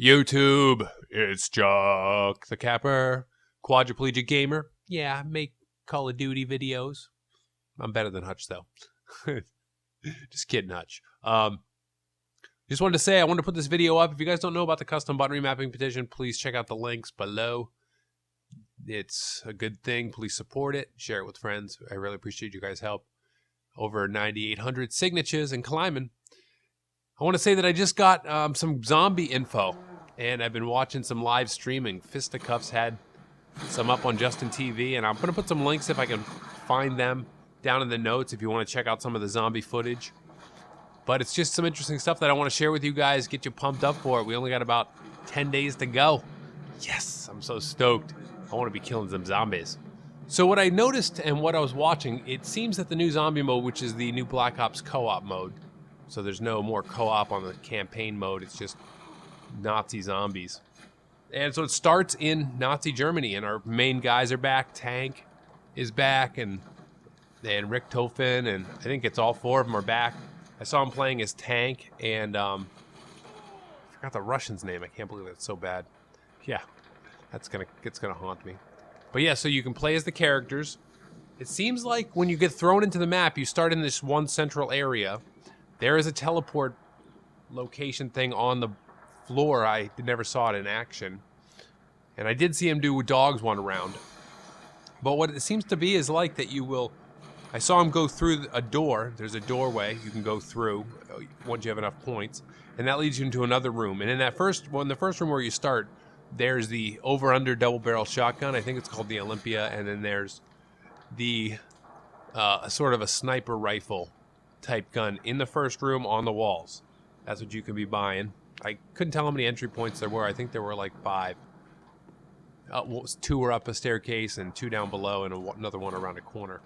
YouTube, it's Chuck the Capper, quadriplegic gamer. Yeah, I make Call of Duty videos. I'm better than Hutch, though. Just kidding, Hutch. Just wanted to say I wanted to put this video up. If you guys don't know about the custom button remapping petition, please check out the links below. It's a good thing. Please support it. Share it with friends. I really appreciate you guys' help. Over 9,800 signatures and climbing. I want to say that I just got some zombie info, and I've been watching some live streaming. Fisticuffs had some up on Justin TV, and I'm going to put some links if I can find them down in the notes if you want to check out some of the zombie footage. But it's just some interesting stuff that I want to share with you guys, get you pumped up for it. We only got about 10 days to go. Yes, I'm so stoked. I want to be killing some zombies. So what I noticed and what I was watching, it seems that the new zombie mode, which is the new Black Ops co-op mode, so there's no more co-op on the campaign mode, it's just Nazi zombies. And so it starts in Nazi Germany, and our main guys are back. Tank is back, and Rick Tofin, and I think it's all four of them are back. I saw him playing as Tank, and I forgot the Russian's name. I can't believe that's so bad. Yeah, it's gonna haunt me. But yeah, so you can play as the characters. It seems like when you get thrown into the map, you start in this one central area. There is a teleport location thing on the floor. I never saw it in action. And I did see him do dogs one around. But what it seems to be is like that you will... I saw him go through a door. There's a doorway you can go through once you have enough points. And that leads you into another room. And in that the first room where you start, there's the over-under double-barrel shotgun. I think it's called the Olympia. And then there's the sort of a sniper rifle type gun in the first room on the walls. That's what you can be buying. I couldn't tell how many entry points there were. I think there were like 5. 2 were up a staircase and 2 down below and another one around a corner.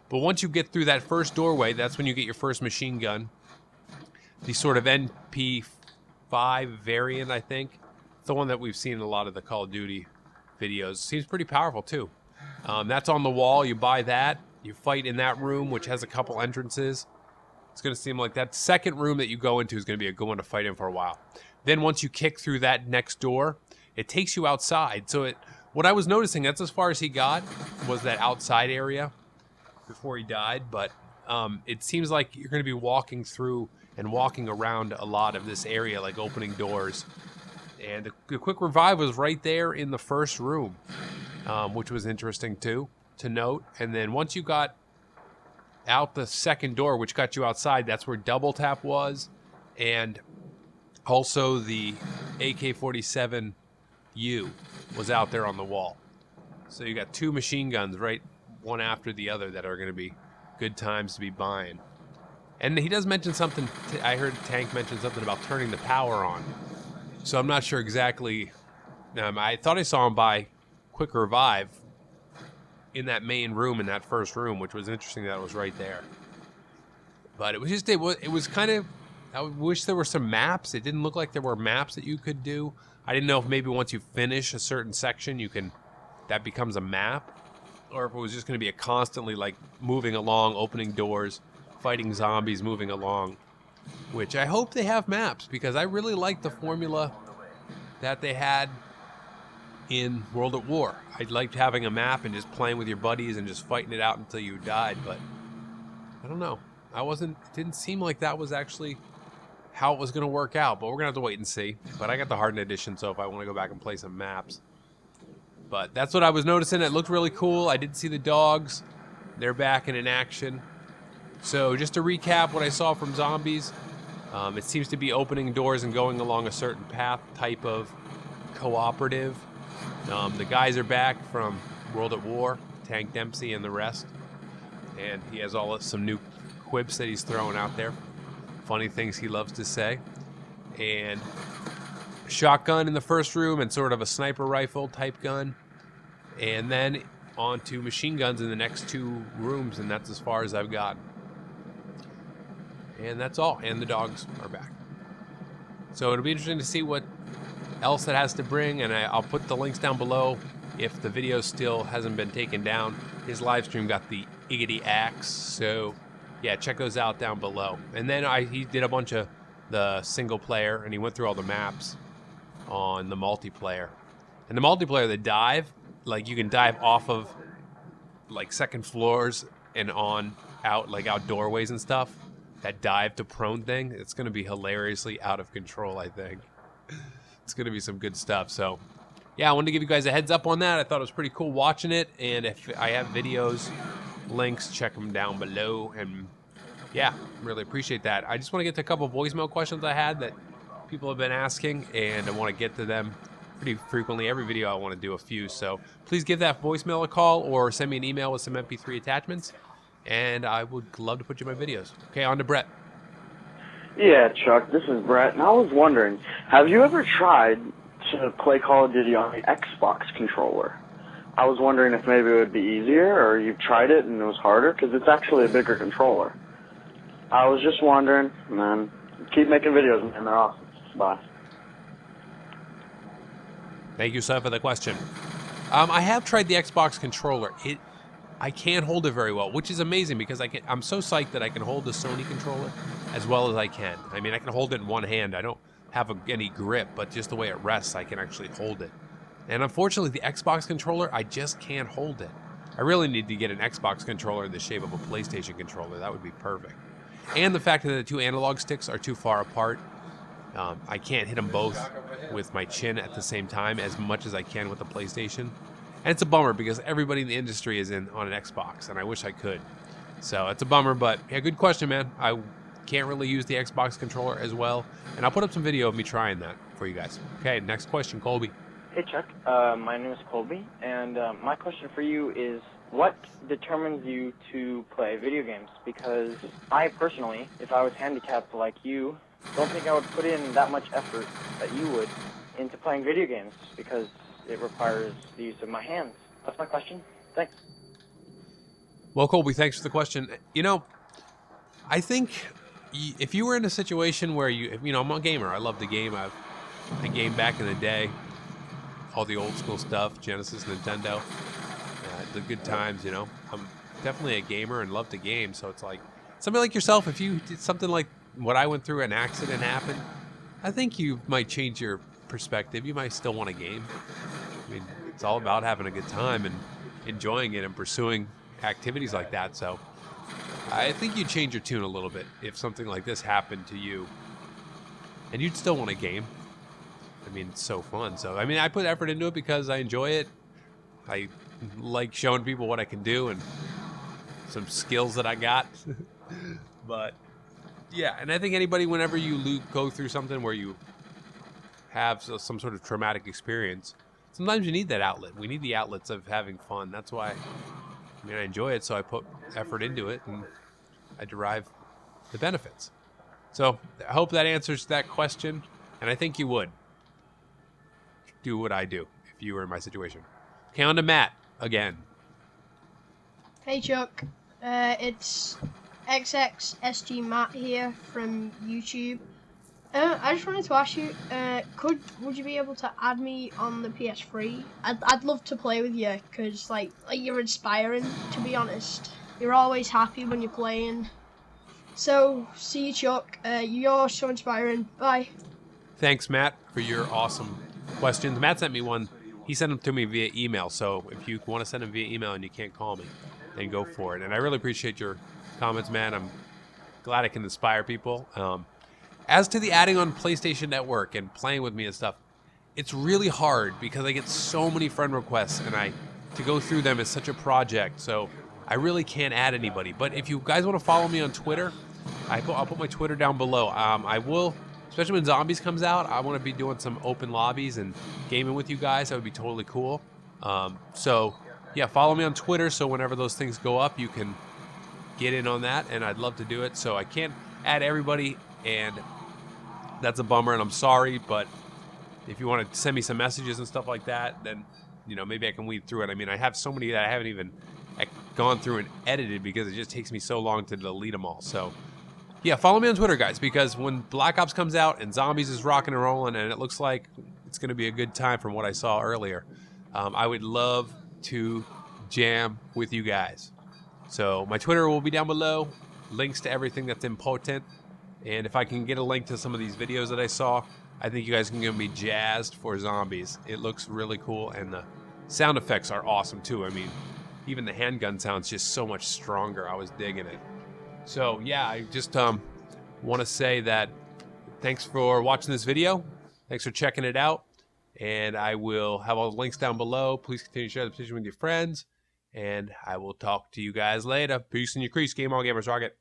But once you get through that first doorway, that's when you get your first machine gun. The sort of NP5 variant, I think. It's the one that we've seen in a lot of the Call of Duty videos. Seems pretty powerful too. That's on the wall. You buy that. You fight in that room, which has a couple entrances. It's going to seem like that second room that you go into is going to be a good one to fight in for a while. Then once you kick through that next door, it takes you outside. So what I was noticing, that's as far as he got, was that outside area before he died. But it seems like you're going to be walking through and walking around a lot of this area, like opening doors. And the quick revive was right there in the first room, which was interesting too to note. And then once you got out the second door, which got you outside, that's where double tap was, and also the AK-47U was out there on the wall. So you got 2 machine guns right one after the other that are going to be good times to be buying. And he does mention something, I heard Tank mention something about turning the power on. So I'm not sure exactly. I thought I saw him buy quick revive in that main room, in that first room, which was interesting that it was right there. But it was just, it was kind of, I wish there were some maps. It didn't look like there were maps that you could do. I didn't know if maybe once you finish a certain section, that becomes a map, or if it was just going to be a constantly like moving along, opening doors, fighting zombies, moving along, which I hope they have maps, because I really like the formula that they had in World at War. I liked having a map and just playing with your buddies and just fighting it out until you died, but I don't know. It didn't seem like that was actually how it was going to work out, but we're going to have to wait and see. But I got the Hardened Edition, so if I want to go back and play some maps. But that's what I was noticing. It looked really cool. I did see the dogs. They're back and in action. So just to recap what I saw from zombies, it seems to be opening doors and going along a certain path type of cooperative. The guys are back from World at War, Tank Dempsey and the rest. And he has some new quips that he's throwing out there. Funny things he loves to say. And a shotgun in the first room and sort of a sniper rifle type gun. And then on to machine guns in the next 2 rooms, and that's as far as I've gotten. And that's all. And the dogs are back. So it'll be interesting to see what else it has to bring, and I'll put the links down below if the video still hasn't been taken down. His live stream got the Iggity Axe, so yeah, check those out down below. And then he did a bunch of the single player, and he went through all the maps on the multiplayer. And the multiplayer, the dive, like you can dive off of like second floors and on out like out doorways and stuff. That dive to prone thing, it's going to be hilariously out of control, I think. It's going to be some good stuff. So, yeah, I wanted to give you guys a heads up on that. I thought it was pretty cool watching it. And if I have videos, links, check them down below. And, yeah, really appreciate that. I just want to get to a couple of voicemail questions I had that people have been asking. And I want to get to them pretty frequently. Every video I want to do a few. So please give that voicemail a call or send me an email with some MP3 attachments. And I would love to put you in my videos. Okay, on to Brett. Yeah, Chuck, this is Brett, and I was wondering, have you ever tried to play Call of Duty on the Xbox controller? I was wondering if maybe it would be easier, or you've tried it and it was harder, because it's actually a bigger controller. I was just wondering, man. Keep making videos, man. They're awesome. Bye. Thank you, son, for the question. I have tried the Xbox controller. I can't hold it very well, which is amazing because I'm so psyched that I can hold the Sony controller as well as I can. I mean, I can hold it in one hand. I don't have any grip, but just the way it rests, I can actually hold it. And unfortunately, the Xbox controller, I just can't hold it. I really need to get an Xbox controller in the shape of a PlayStation controller. That would be perfect. And the fact that the two analog sticks are too far apart, I can't hit them both with my chin at the same time as much as I can with the PlayStation. And it's a bummer because everybody in the industry is on an Xbox, and I wish I could. So it's a bummer, but yeah, good question, man. I can't really use the Xbox controller as well, and I'll put up some video of me trying that for you guys. Okay, next question, Colby. Hey, Chuck. My name is Colby, and my question for you is, what determines you to play video games? Because I personally, if I was handicapped like you, don't think I would put in that much effort that you would into playing video games, because it requires the use of my hands. That's my question. Thanks. Well, Colby, thanks for the question. You know, I think if you were in a situation where I'm a gamer. I love the game. I gamed back in the day. All the old school stuff, Genesis, Nintendo. The good times, I'm definitely a gamer and love to game. So it's like, somebody like yourself, if you did something like what I went through, an accident happened, I think you might change your perspective. You might still want to game. I mean, it's all about having a good time and enjoying it and pursuing activities like that. So I think you'd change your tune a little bit if something like this happened to you, and you'd still want to game. I mean, it's so fun. So, I mean, I put effort into it because I enjoy it. I like showing people what I can do and some skills that I got. But yeah, and I think anybody, whenever you go through something where you have some sort of traumatic experience, sometimes you need that outlet. We need the outlets of having fun. That's why, I enjoy it, so I put effort into it, and I derive the benefits. So I hope that answers that question, and I think you would do what I do if you were in my situation. Okay, on to Matt again. Hey, Chuck. It's XXSG Matt here from YouTube. I just wanted to ask you, would you be able to add me on the PS3? I'd love to play with you, because like you're inspiring, to be honest. You're always happy when you're playing. So, see you, Chuck. You're so inspiring. Bye. Thanks, Matt, for your awesome questions. Matt sent me one. He sent them to me via email, so if you want to send them via email and you can't call me, then go for it. And I really appreciate your comments, man. I'm glad I can inspire people. As to the adding on PlayStation Network and playing with me and stuff, it's really hard because I get so many friend requests, and to go through them is such a project, so I really can't add anybody. But if you guys want to follow me on Twitter, I'll put my Twitter down below. I will, especially when Zombies comes out, I want to be doing some open lobbies and gaming with you guys. That would be totally cool. So, yeah, follow me on Twitter, so whenever those things go up, you can get in on that, and I'd love to do it. So I can't add everybody, and that's a bummer, and I'm sorry, but if you want to send me some messages and stuff like that, then, maybe I can weed through it. I mean, I have so many that I haven't even gone through and edited because it just takes me so long to delete them all. So, yeah, follow me on Twitter, guys, because when Black Ops comes out and Zombies is rocking and rolling, and it looks like it's going to be a good time from what I saw earlier, I would love to jam with you guys. So my Twitter will be down below, links to everything that's important. And if I can get a link to some of these videos that I saw, I think you guys are going to be jazzed for zombies. It looks really cool, and the sound effects are awesome too. I mean, even the handgun sounds just so much stronger. I was digging it. So yeah, I just want to say that thanks for watching this video. Thanks for checking it out. And I will have all the links down below. Please continue to share the position with your friends. And I will talk to you guys later. Peace in your crease, Game On Gamers Rocket.